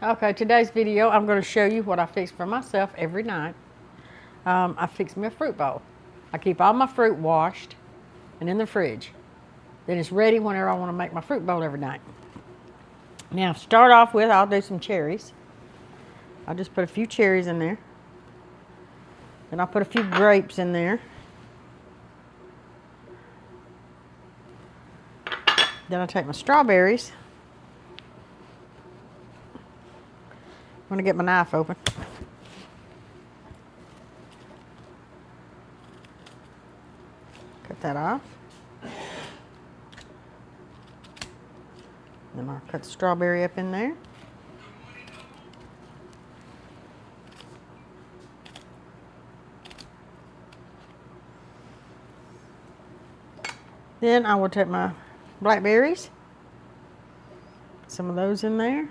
Okay, today's video, I'm going to show you what I fix for myself every night. I fix me a fruit bowl. I keep all my fruit washed and in the fridge. Then it's ready whenever I want to make my fruit bowl every night. Now, to start off with, I'll do some cherries. I'll just put a few cherries in there. Then I'll put a few grapes in there. Then I'll take my strawberries. I'm going to get my knife open. Cut that off. Then I'll cut the strawberry up in there. Then I will take my blackberries, some of those in there.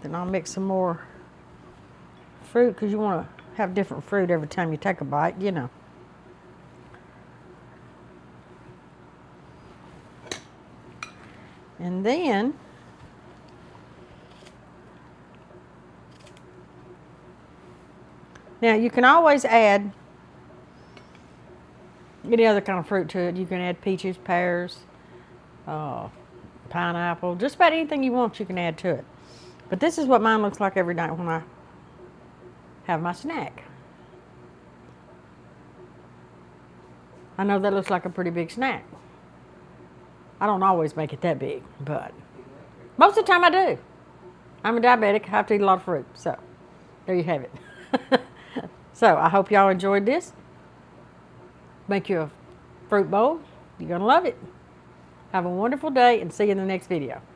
Then I'll mix some more fruit because you want to have different fruit every time you take a bite, you know. And then now you can always add any other kind of fruit to it. You can add peaches, pears, pineapple, just about anything you want you can add to it. But this is what mine looks like every night when I have my snack. I know that looks like a pretty big snack. I don't always make it that big, but most of the time I do. I'm a diabetic, I have to eat a lot of fruit, so there you have it. So I hope y'all enjoyed this. Make you a fruit bowl. You're gonna love it. Have a wonderful day and see you in the next video.